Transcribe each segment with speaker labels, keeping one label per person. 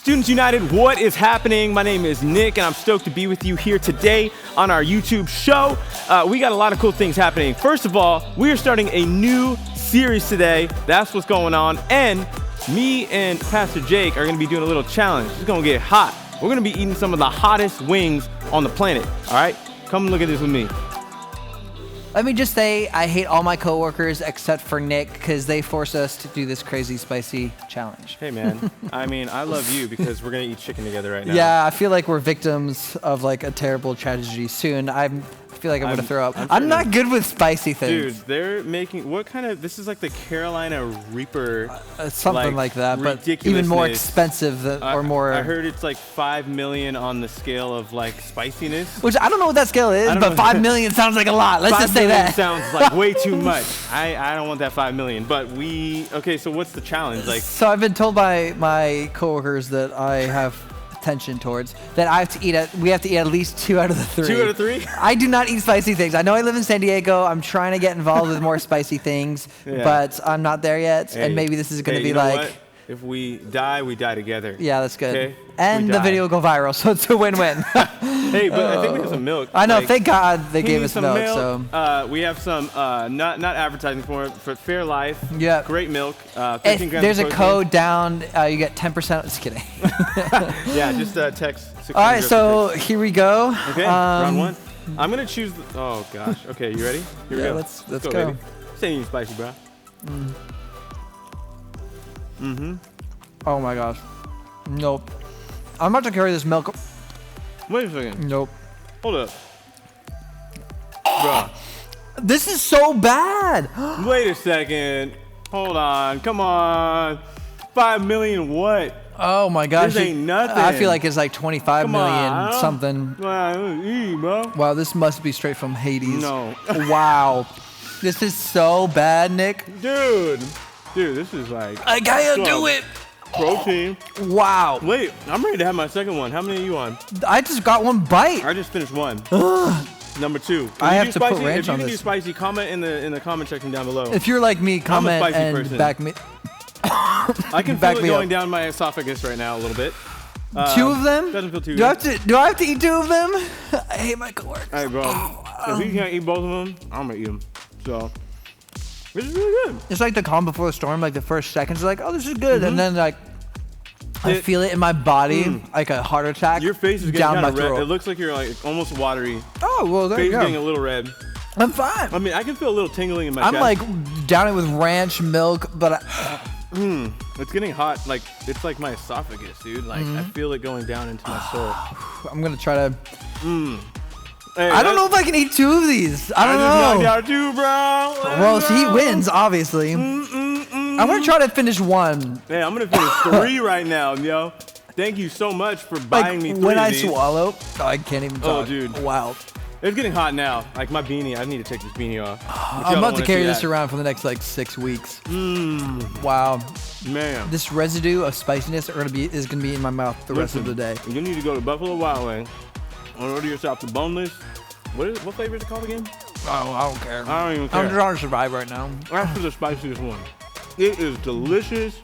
Speaker 1: Students United, what is happening? My name is Nick, and I'm stoked to be with you here today on our YouTube show. We got a lot of cool things happening. First of all, we are starting a new series today. That's what's going on. And me and Pastor Jake are gonna be doing a little challenge. It's gonna get hot. We're gonna be eating some of the hottest wings on the planet, all right? Come look at this with me.
Speaker 2: Let me just say, I hate all my coworkers except for Nick because they force us to do this crazy spicy challenge.
Speaker 1: Hey man, I mean, I love you because we're gonna eat chicken together right now.
Speaker 2: Yeah, I feel like we're victims of like a terrible tragedy soon. I feel like I'm gonna throw up. I'm not good with spicy things.
Speaker 1: Dude, they're making, what kind of, this is like the Carolina Reaper.
Speaker 2: Something like that, but even more expensive or more.
Speaker 1: I heard it's like 5 million on the scale of like spiciness.
Speaker 2: Which I don't know what that scale is, but 5 million sounds like a lot. Let's just say that.
Speaker 1: Sounds like way too much. I don't want that 5 million, but okay, so what's the challenge? Like,
Speaker 2: so I've been told by my coworkers that I have attention towards that we have to eat at least 2 out of the 3.
Speaker 1: 2 out of 3?
Speaker 2: I do not eat spicy things. I know I live in San Diego. I'm trying to get involved with more spicy things, but I'm not there yet.
Speaker 1: Hey,
Speaker 2: and maybe this is going to be
Speaker 1: you know
Speaker 2: like.
Speaker 1: What? If we die, we die together.
Speaker 2: Yeah, that's good.
Speaker 1: Okay?
Speaker 2: And the video will go viral, so it's a win-win.
Speaker 1: Hey, but I think we have some milk.
Speaker 2: I know. Like, thank God they gave us milk. So
Speaker 1: we have some not advertising for it, but Fair Life.
Speaker 2: Yeah.
Speaker 1: Great milk. 15 grams
Speaker 2: there's
Speaker 1: of
Speaker 2: a
Speaker 1: protein.
Speaker 2: code down. You get 10%. Just kidding.
Speaker 1: Yeah, just text.
Speaker 2: All right, so here we go.
Speaker 1: Okay, round 1. I'm gonna choose. Oh gosh. Okay, you ready? Here we go.
Speaker 2: Let's go.
Speaker 1: Baby. This ain't even spicy, bro.
Speaker 2: Oh my gosh. Nope. I'm about to carry this milk.
Speaker 1: Wait a second.
Speaker 2: Nope.
Speaker 1: Hold up. Bruh.
Speaker 2: This is so bad.
Speaker 1: Wait a second. Hold on. Come on. 5 million what?
Speaker 2: Oh my gosh.
Speaker 1: This ain't nothing.
Speaker 2: I feel like it's like 25 million something.
Speaker 1: Bro.
Speaker 2: Wow, this must be straight from Hades.
Speaker 1: No.
Speaker 2: Wow. This is so bad, Nick.
Speaker 1: Dude, this is like.
Speaker 2: I gotta do it.
Speaker 1: Protein.
Speaker 2: Wow.
Speaker 1: Wait, I'm ready to have my second one. How many are you on?
Speaker 2: I just got 1 bite.
Speaker 1: I just finished 1. Number 2.
Speaker 2: I have to put ranch on this.
Speaker 1: If you can do spicy, comment in the comment section down below.
Speaker 2: If you're like me, comment and
Speaker 1: person.
Speaker 2: back me.
Speaker 1: I can feel it going down my esophagus right now a little bit.
Speaker 2: 2 of them?
Speaker 1: Doesn't feel too
Speaker 2: good. Do I have to eat 2 of them? I hate my coworkers.
Speaker 1: Hey, bro. If you can't eat both of them, I'm gonna eat them. So, this is really good.
Speaker 2: It's like the calm before the storm. Like the first seconds, like, oh, this is good, and then like I feel it in my body, like a heart attack.
Speaker 1: Your face is getting
Speaker 2: down
Speaker 1: kind
Speaker 2: my
Speaker 1: of red.
Speaker 2: throat.
Speaker 1: It looks like you're like almost watery.
Speaker 2: Oh well, there you go.
Speaker 1: Face getting a little red.
Speaker 2: I'm fine.
Speaker 1: I mean, I can feel a little tingling in my
Speaker 2: I'm
Speaker 1: chest.
Speaker 2: like down it with ranch milk, but
Speaker 1: it's getting hot. Like it's like my esophagus, dude. Like I feel it going down into my soul.
Speaker 2: I'm gonna try to.
Speaker 1: Hey,
Speaker 2: I don't know if I can eat 2 of these. I don't know.
Speaker 1: I just knocked out 2, bro.
Speaker 2: Well, so he wins, obviously. I'm gonna try to finish 1.
Speaker 1: Hey, I'm gonna finish 3 right now, yo. Thank you so much for buying me 3
Speaker 2: when
Speaker 1: of
Speaker 2: I
Speaker 1: these.
Speaker 2: swallow, I can't even talk.
Speaker 1: Oh, dude.
Speaker 2: Wow.
Speaker 1: It's getting hot now. Like my beanie, I need to take this beanie off.
Speaker 2: I'm about to carry this around for the next like 6 weeks. Wow.
Speaker 1: Man.
Speaker 2: This residue of spiciness is gonna be in my mouth the rest of the day.
Speaker 1: You need to go to Buffalo Wild Wings and order yourself the boneless. What flavor is it called again?
Speaker 2: Oh, I don't care.
Speaker 1: I don't even care.
Speaker 2: I'm trying to survive right now.
Speaker 1: That's the spiciest one. It is delicious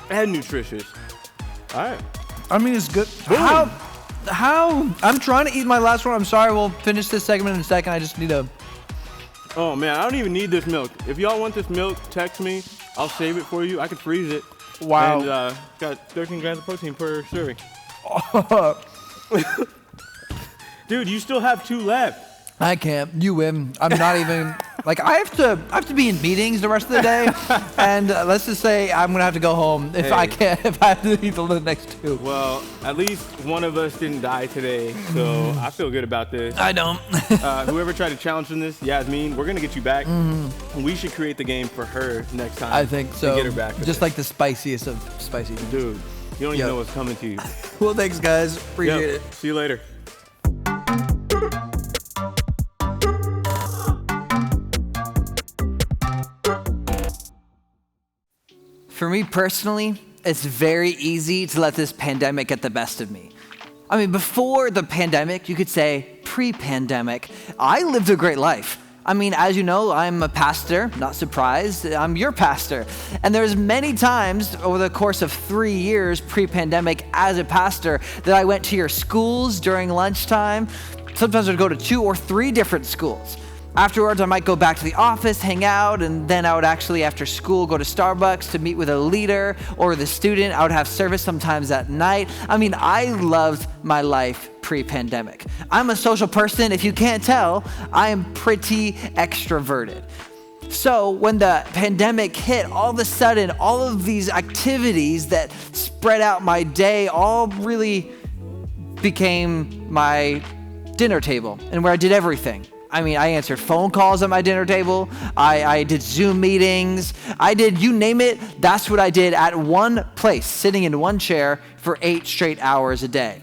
Speaker 1: and nutritious. All right.
Speaker 2: I mean, it's good.
Speaker 1: Boom.
Speaker 2: How? I'm trying to eat my last one. I'm sorry. We'll finish this segment in a second. I just need to.
Speaker 1: Oh man, I don't even need this milk. If y'all want this milk, text me. I'll save it for you. I could freeze it.
Speaker 2: Wow.
Speaker 1: And got 13 grams of protein per serving. Dude, you still have 2 left.
Speaker 2: I can't. You win. I'm not even like I have to be in meetings the rest of the day, and let's just say I'm gonna have to go home if I can't. If I have to eat the next 2.
Speaker 1: Well, at least one of us didn't die today, so I feel good about this.
Speaker 2: I don't.
Speaker 1: Whoever tried to challenge in this, Yasmin, we're gonna get you back. We should create the game for her next time.
Speaker 2: I think so.
Speaker 1: To get her back.
Speaker 2: Just like the spiciest of spicy things.
Speaker 1: Dude, you don't even know what's coming to you.
Speaker 2: Well, thanks guys. Appreciate it.
Speaker 1: See you later.
Speaker 2: For me personally, it's very easy to let this pandemic get the best of me. I mean, before the pandemic, you could say pre-pandemic, I lived a great life. I mean, as you know, I'm a pastor, not surprised. I'm your pastor. And there's many times over the course of 3 years pre-pandemic as a pastor that I went to your schools during lunchtime. Sometimes I'd go to 2 or 3 different schools. Afterwards, I might go back to the office, hang out, and then I would actually, after school, go to Starbucks to meet with a leader or the student. I would have service sometimes at night. I mean, I loved my life pre-pandemic. I'm a social person. If you can't tell, I am pretty extroverted. So when the pandemic hit, all of a sudden, all of these activities that spread out my day all really became my dinner table and where I did everything. I mean, I answered phone calls at my dinner table. I did Zoom meetings. I did, you name it, that's what I did at one place, sitting in one chair for 8 straight hours a day.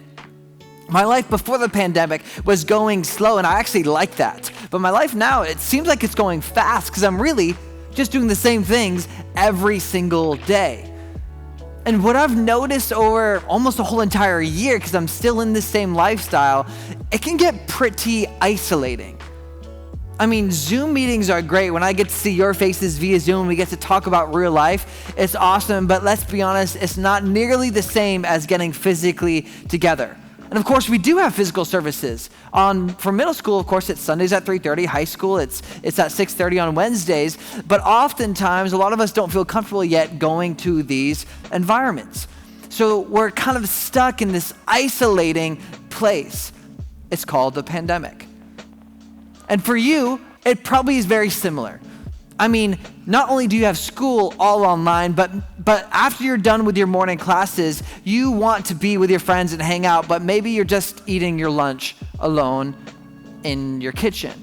Speaker 2: My life before the pandemic was going slow, and I actually like that. But my life now, it seems like it's going fast because I'm really just doing the same things every single day. And what I've noticed over almost a whole entire year, because I'm still in the same lifestyle, it can get pretty isolating. I mean, Zoom meetings are great. When I get to see your faces via Zoom, we get to talk about real life. It's awesome, but let's be honest, it's not nearly the same as getting physically together. And of course, we do have physical services. For middle school, of course, it's Sundays at 3:30. High school, it's at 6:30 on Wednesdays. But oftentimes, a lot of us don't feel comfortable yet going to these environments. So we're kind of stuck in this isolating place. It's called the pandemic. And for you, it probably is very similar. I mean, not only do you have school all online, but after you're done with your morning classes, you want to be with your friends and hang out, but maybe you're just eating your lunch alone in your kitchen.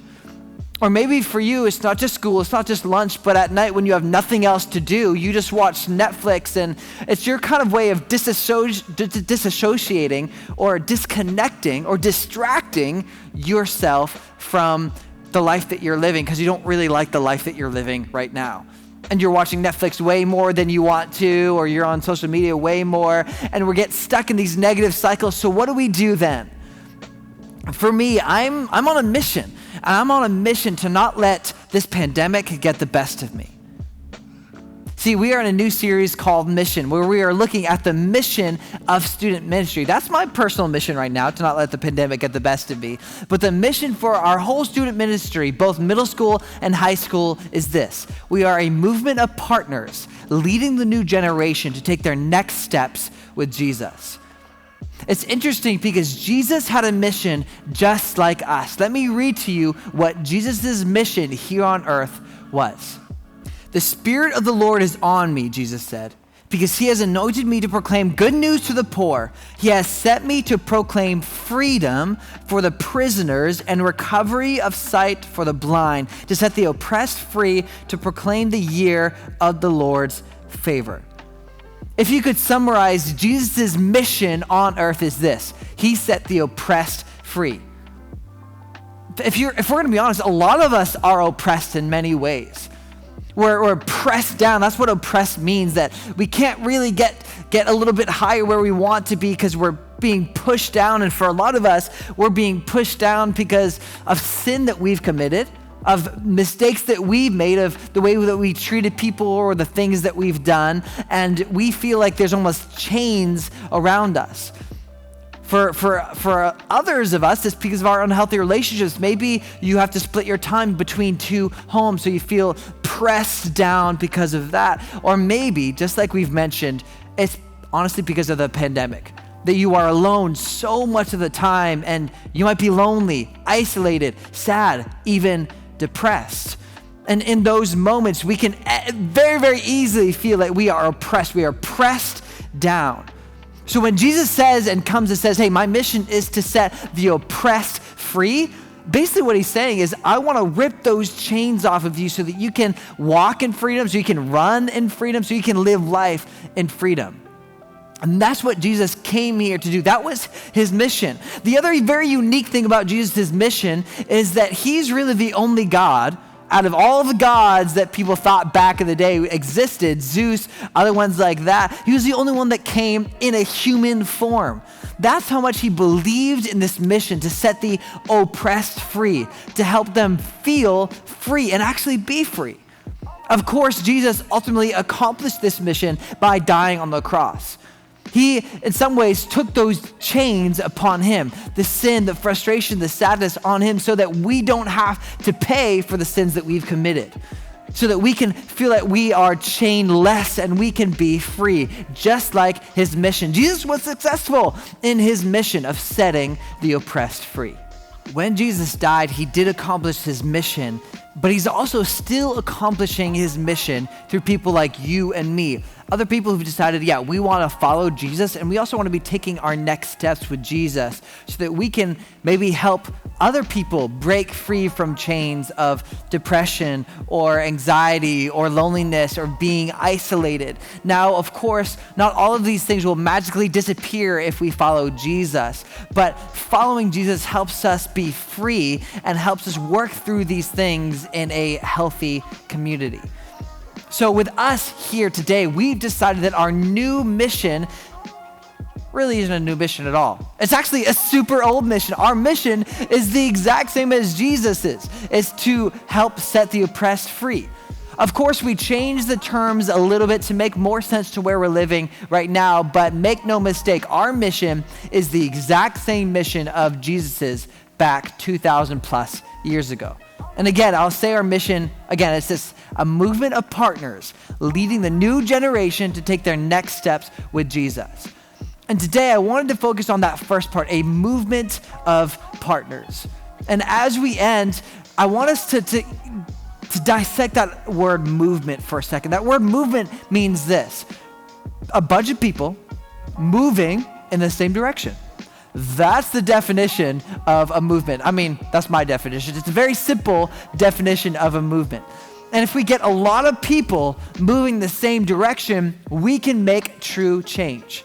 Speaker 2: Or maybe for you, it's not just school, it's not just lunch, but at night when you have nothing else to do, you just watch Netflix, and it's your kind of way of disassociating or disconnecting or distracting yourself from the life that you're living because you don't really like the life that you're living right now. And you're watching Netflix way more than you want to, or you're on social media way more, and we get stuck in these negative cycles. So what do we do then? For me, I'm on a mission. And I'm on a mission to not let this pandemic get the best of me. See, we are in a new series called Mission, where we are looking at the mission of student ministry. That's my personal mission right now, to not let the pandemic get the best of me. But the mission for our whole student ministry, both middle school and high school, is this. We are a movement of partners leading the new generation to take their next steps with Jesus. It's interesting because Jesus had a mission just like us. Let me read to you what Jesus' mission here on earth was. The Spirit of the Lord is on me, Jesus said, because he has anointed me to proclaim good news to the poor. He has set me to proclaim freedom for the prisoners and recovery of sight for the blind, to set the oppressed free, to proclaim the year of the Lord's favor. If you could summarize Jesus' mission on earth is this: he set the oppressed free. If we're gonna be honest, a lot of us are oppressed in many ways. We're pressed down. That's what oppressed means, that we can't really get a little bit higher where we want to be because we're being pushed down. And for a lot of us, we're being pushed down because of sin that we've committed, of mistakes that we've made, of the way that we treated people or the things that we've done. And we feel like there's almost chains around us. For others of us, it's because of our unhealthy relationships. Maybe you have to split your time between 2 homes, so you feel pressed down because of that. Or maybe, just like we've mentioned, it's honestly because of the pandemic, that you are alone so much of the time, and you might be lonely, isolated, sad, even depressed. And in those moments, we can very, very easily feel like we are oppressed. We are pressed down. So when Jesus says and comes and says, hey, my mission is to set the oppressed free, basically what he's saying is, I want to rip those chains off of you so that you can walk in freedom, so you can run in freedom, so you can live life in freedom. And that's what Jesus came here to do. That was his mission. The other very unique thing about Jesus' mission is that he's really the only God out of all the gods that people thought back in the day existed, Zeus, other ones like that, he was the only one that came in a human form. That's how much he believed in this mission to set the oppressed free, to help them feel free and actually be free. Of course, Jesus ultimately accomplished this mission by dying on the cross. He, in some ways, took those chains upon him, the sin, the frustration, the sadness on him, so that we don't have to pay for the sins that we've committed, so that we can feel that we are chained less and we can be free, just like his mission. Jesus was successful in his mission of setting the oppressed free. When Jesus died, he did accomplish his mission, but he's also still accomplishing his mission through people like you and me. Other people who've decided, we want to follow Jesus, and we also want to be taking our next steps with Jesus so that we can maybe help other people break free from chains of depression or anxiety or loneliness or being isolated. Now, of course, not all of these things will magically disappear if we follow Jesus, but following Jesus helps us be free and helps us work through these things in a healthy community. So with us here today, we've decided that our new mission really isn't a new mission at all. It's actually a super old mission. Our mission is the exact same as Jesus's. It's to help set the oppressed free. Of course, we changed the terms a little bit to make more sense to where we're living right now, but make no mistake, our mission is the exact same mission of Jesus's back 2,000 plus years ago. And again, I'll say our mission, it's this, a movement of partners leading the new generation to take their next steps with Jesus. And today I wanted to focus on that first part, a movement of partners. And as we end, I want us to dissect that word movement for a second. That word movement means this: a bunch of people moving in the same direction. That's the definition of a movement. That's my definition. It's a very simple definition of a movement. And if we get a lot of people moving the same direction, we can make true change.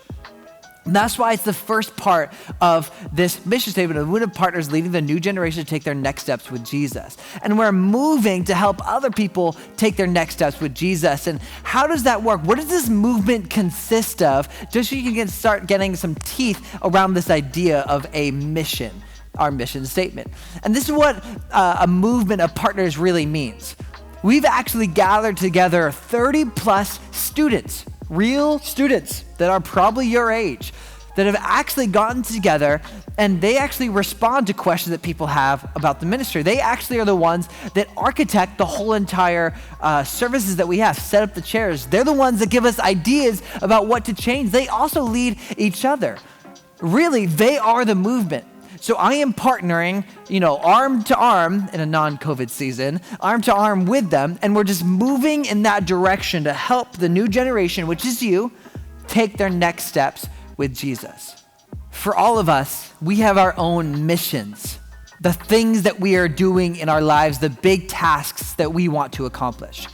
Speaker 2: And that's why it's the first part of this mission statement of movement of partners leading the new generation to take their next steps with Jesus. And we're moving to help other people take their next steps with Jesus. And how does that work? What does this movement consist of? Just so you can start getting some teeth around this idea of a mission, our mission statement. And this is what a movement of partners really means. We've actually gathered together 30 plus students, real students that are probably your age, that have actually gotten together and they actually respond to questions that people have about the ministry. They actually are the ones that architect the whole entire services that we have, set up the chairs. They're the ones that give us ideas about what to change. They also lead each other. Really, they are the movement. So I am partnering, arm to arm in a non-COVID season, arm to arm with them, and we're just moving in that direction to help the new generation, which is you, take their next steps with Jesus. For all of us, we have our own missions, the things that we are doing in our lives, the big tasks that we want to accomplish.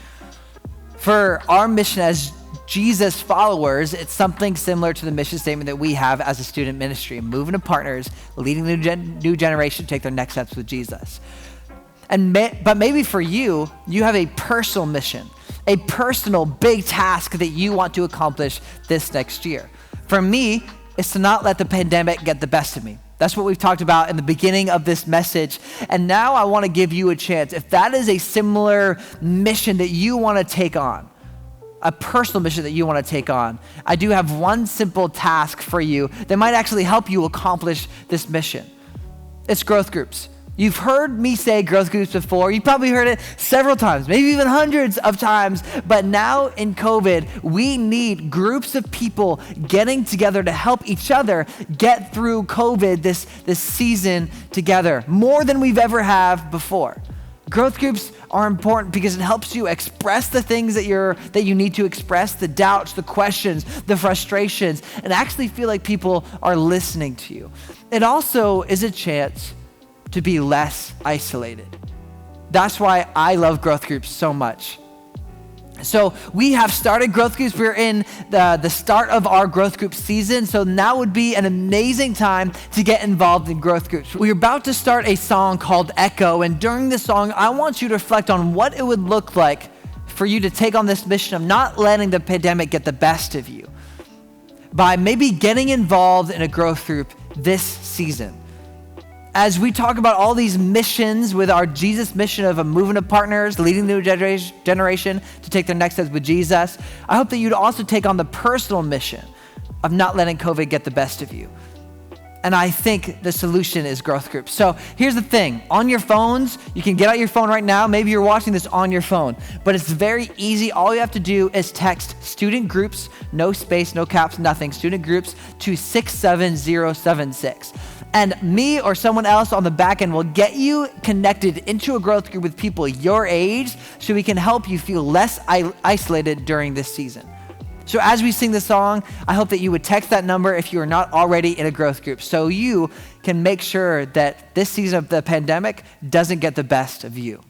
Speaker 2: For our mission as Jesus followers, it's something similar to the mission statement that we have as a student ministry, moving to partners, leading the new generation to take their next steps with Jesus. But maybe for you, you have a personal mission, a personal big task that you want to accomplish this next year. For me, it's to not let the pandemic get the best of me. That's what we've talked about in the beginning of this message. And now I want to give you a chance. If that is a similar mission that you want to take on, a personal mission that you want to take on, I do have one simple task for you that might actually help you accomplish this mission. It's growth groups. You've heard me say growth groups before. You've probably heard it several times, maybe even hundreds of times. But now in COVID, we need groups of people getting together to help each other get through COVID, this season together, more than we've ever have before. Growth groups are important because it helps you express the things that you need to express, the doubts, the questions, the frustrations, and actually feel like people are listening to you. It also is a chance to be less isolated. That's why I love growth groups so much. So we have started growth groups. We're in the start of our growth group season. So now would be an amazing time to get involved in growth groups. We're about to start a song called Echo. And during this song, I want you to reflect on what it would look like for you to take on this mission of not letting the pandemic get the best of you by maybe getting involved in a growth group this season. As we talk about all these missions with our Jesus mission of a movement of partners, leading the new generation to take their next steps with Jesus, I hope that you'd also take on the personal mission of not letting COVID get the best of you. And I think the solution is growth groups. So here's the thing. On your phones, you can get out your phone right now. Maybe you're watching this on your phone, but it's very easy. All you have to do is text student groups, no space, no caps, nothing, student groups to 67076. And me or someone else on the back end will get you connected into a growth group with people your age so we can help you feel less isolated during this season. So as we sing this song, I hope that you would text that number if you are not already in a growth group so you can make sure that this season of the pandemic doesn't get the best of you.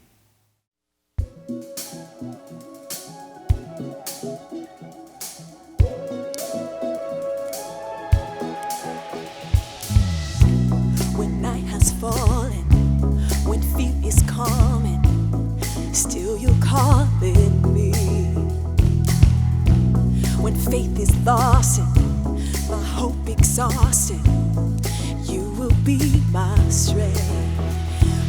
Speaker 3: Falling, when fear is coming, still you're calling me. When faith is lost and my hope exhausted, you will be my strength.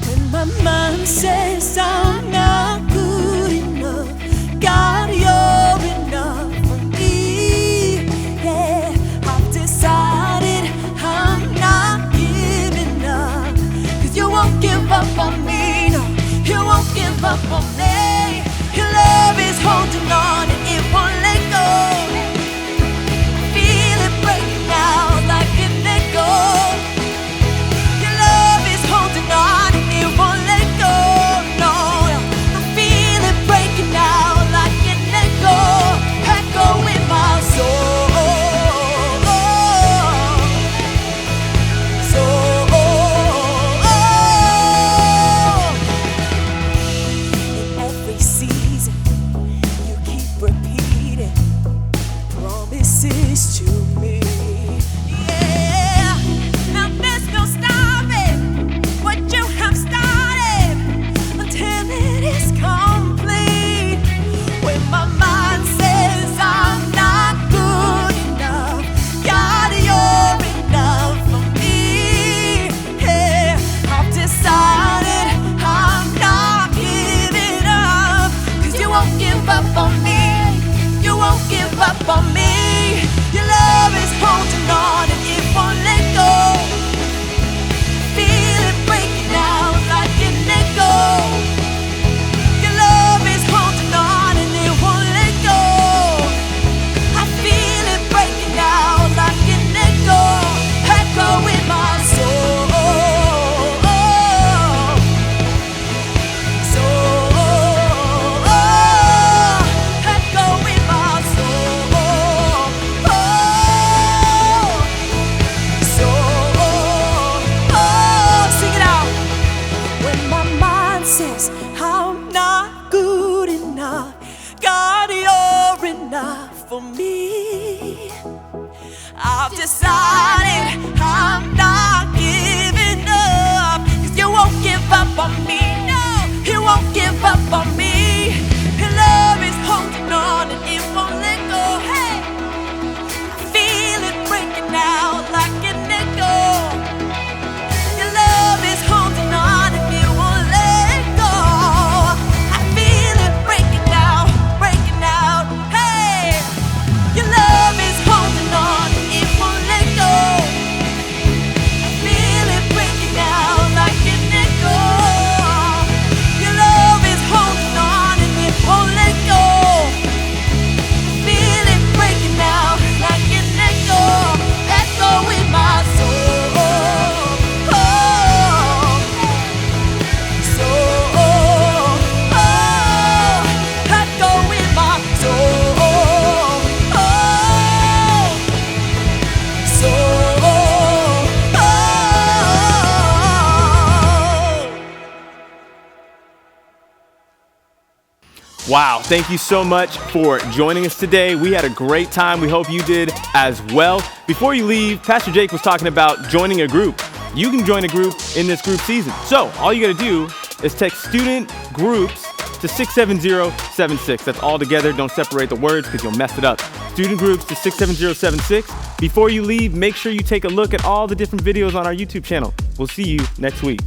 Speaker 3: When my mind says I'm not good enough, God, you're enough for me. Yeah, I've decided I'm not giving up. You won't give up on me, no, you won't give up on me. Your love is holding on and it won't let go. Feel it breaking out like an echo. Your love is holding on and it won't let go, no. I feel it breaking out like an echo, echo in my soul. To me, yeah. Now there's no stopping what you have started until it is complete. When my mind says I'm not good enough, God, you're enough for me. Yeah, I've decided I'm not giving up, 'cause you won't give up on me. You won't give up on me. Your love is holding on and it won't let go. Feel it breaking out like an echo. Your love is holding on and it won't let go. I feel it breaking out like an echo, echo in my soul. For me, I've decided I'm not giving up, 'cause you won't give up on me, no, you won't give up on me. Your love is holding on and it won't let go. Hey, I feel it breaking out like an echo. Your love is holding on and it won't let go. I feel it breaking out, hey. Your love is holding on, it won't let go.
Speaker 1: Wow, thank you so much for joining us today. We had a great time. We hope you did as well. Before you leave, Pastor Jake was talking about joining a group. You can join a group in this group season. So all you got to do is text Student Groups to 67076. That's all together. Don't separate the words because you'll mess it up. Student Groups to 67076. Before you leave, make sure you take a look at all the different videos on our YouTube channel. We'll see you next week.